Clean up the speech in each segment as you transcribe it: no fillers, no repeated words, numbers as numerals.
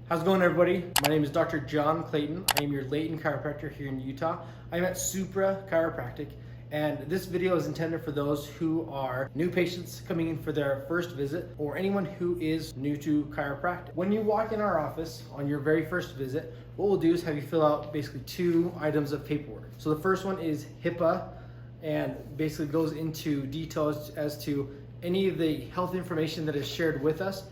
How's it going, everybody? My name is Dr. John Clayton. I am your Layton chiropractor here in Utah. I'm at Supra Chiropractic, and this video is intended for those who are new patients coming in for their first visit or anyone who is new to chiropractic. When you walk in our office on your very first visit, what we'll do is have you fill out basically 2 items of paperwork. So the first one is HIPAA and basically goes into details as to any of the health information that is shared with us.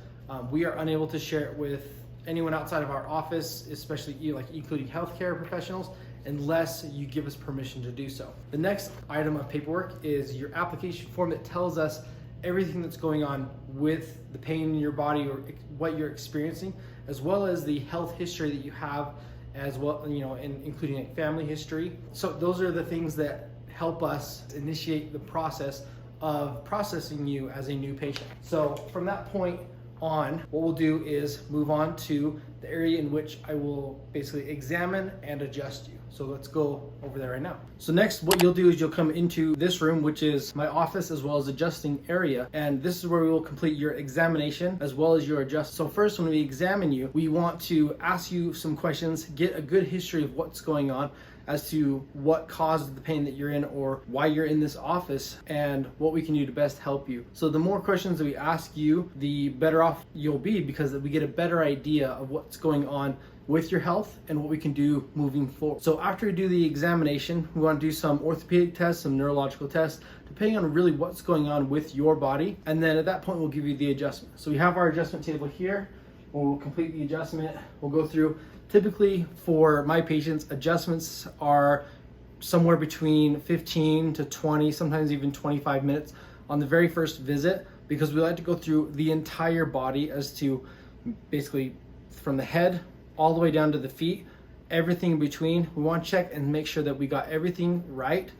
We are unable to share it with anyone outside of our office, especially including healthcare professionals, unless you give us permission to do so. The next item of paperwork is your application form that tells us everything that's going on with the pain in your body or what you're experiencing, as well as the health history that you have, as well, including like family history. So those are the things that help us initiate the process of processing you as a new patient. So from that point on, what we'll do is move on to the area in which I will basically examine and adjust you. So let's go over there right now. So next, what you'll do is you'll come into this room, which is my office as well as adjusting area. And this is where we will complete your examination as well as your adjust. So first, when we examine you, we want to ask you some questions, get a good history of what's going on as to what caused the pain that you're in or why you're in this office and what we can do to best help you. So the more questions that we ask you, the better off you'll be, because we get a better idea of what's going on with your health and what we can do moving forward. So after we do the examination, we want to do some orthopedic tests, some neurological tests, depending on really what's going on with your body. And then at that point, we'll give you the adjustment. So we have our adjustment table here. We'll complete the adjustment. We'll go through. Typically for my patients, adjustments are somewhere between 15 to 20, sometimes even 25 minutes on the very first visit, because we like to go through the entire body as to basically from the head all the way down to the feet, everything in between. We want to check and make sure that we got everything right,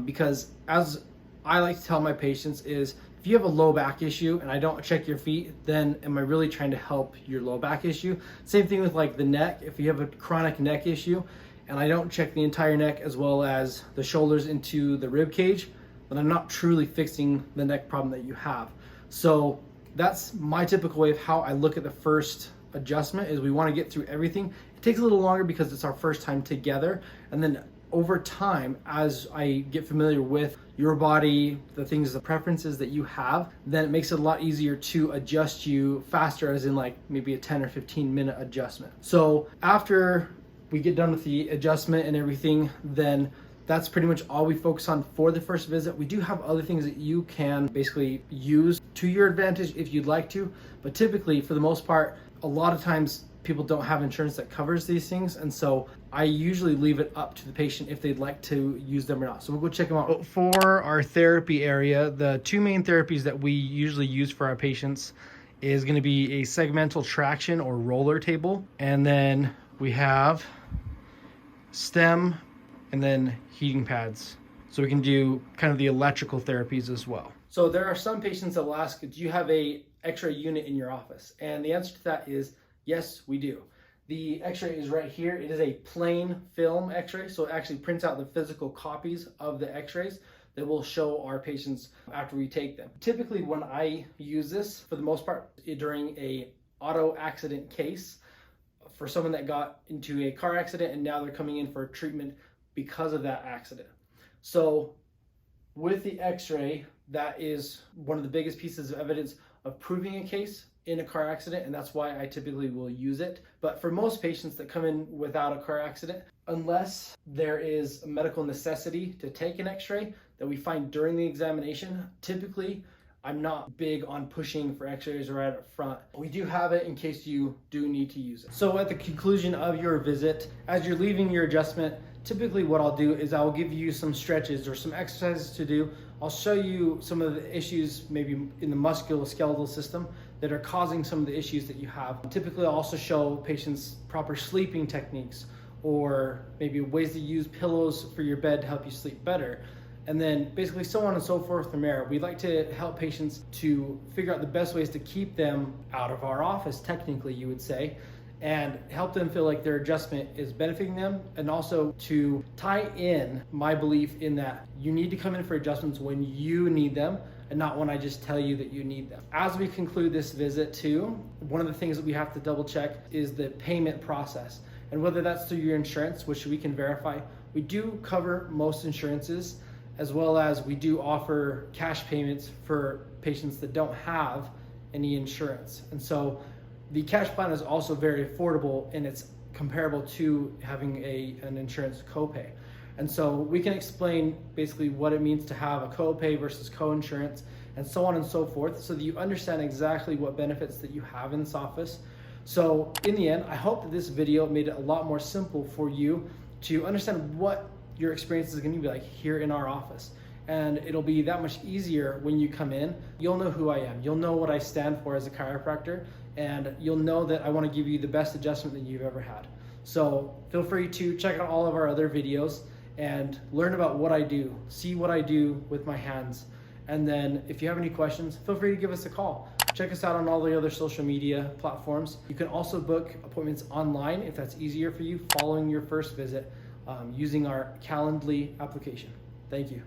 because as I like to tell my patients is, if you have a low back issue and I don't check your feet, then am I really trying to help your low back issue? Same thing with like the neck. If you have a chronic neck issue and I don't check the entire neck as well as the shoulders into the rib cage, then I'm not truly fixing the neck problem that you have. So that's my typical way of how I look at the first adjustment, is we want to get through everything. It takes a little longer because it's our first time together, and then over time, as I get familiar with your body, the things, the preferences that you have, then it makes it a lot easier to adjust you faster, as in like maybe a 10 or 15 minute adjustment. So after we get done with the adjustment and everything, then that's pretty much all we focus on for the first visit. We do have other things that you can basically use to your advantage if you'd like to, but typically, for the most part, a lot of times people don't have insurance that covers these things, and so I usually leave it up to the patient if they'd like to use them or not. So we'll go check them out. For our therapy area, the 2 main therapies that we usually use for our patients is going to be a segmental traction or roller table, and then we have stem and then heating pads. So we can do kind of the electrical therapies as well. So there are some patients that will ask, do you have a X-ray unit in your office? And the answer to that is yes, we do. The X-ray is right here. It is a plain film X-ray, so it actually prints out the physical copies of the X-rays that will show our patients after we take them. Typically, when I use this, for the most part, during a auto accident case, for someone that got into a car accident and now they're coming in for treatment because of that accident. So with the X-ray, that is one of the biggest pieces of evidence of proving a case in a car accident, and that's why I typically will use it. But for most patients that come in without a car accident, unless there is a medical necessity to take an X-ray that we find during the examination, typically I'm not big on pushing for X-rays right up front. We do have it in case you do need to use it. So at the conclusion of your visit, as you're leaving your adjustment, typically what I'll do is I'll give you some stretches or some exercises to do. I'll show you some of the issues maybe in the musculoskeletal system that are causing some of the issues that you have. Typically, I'll also show patients proper sleeping techniques, or maybe ways to use pillows for your bed to help you sleep better. And then basically so on and so forth from there. We like to help patients to figure out the best ways to keep them out of our office, technically you would say, and help them feel like their adjustment is benefiting them, and also to tie in my belief in that you need to come in for adjustments when you need them, and not when I just tell you that you need them. As we conclude this visit too, one of the things that we have to double check is the payment process, and whether that's through your insurance, which we can verify. We do cover most insurances, as well as we do offer cash payments for patients that don't have any insurance. And so the cash plan is also very affordable, and it's comparable to having an insurance copay. And so we can explain basically what it means to have a copay versus co-insurance and so on and so forth, so that you understand exactly what benefits that you have in this office. So in the end, I hope that this video made it a lot more simple for you to understand what your experience is going to be like here in our office. And it'll be that much easier when you come in. You'll know who I am. You'll know what I stand for as a chiropractor, and you'll know that I want to give you the best adjustment that you've ever had. So feel free to check out all of our other videos and learn about what I do, see what I do with my hands. And then if you have any questions, feel free to give us a call. Check us out on all the other social media platforms. You can also book appointments online if that's easier for you following your first visit, using our Calendly application. Thank you.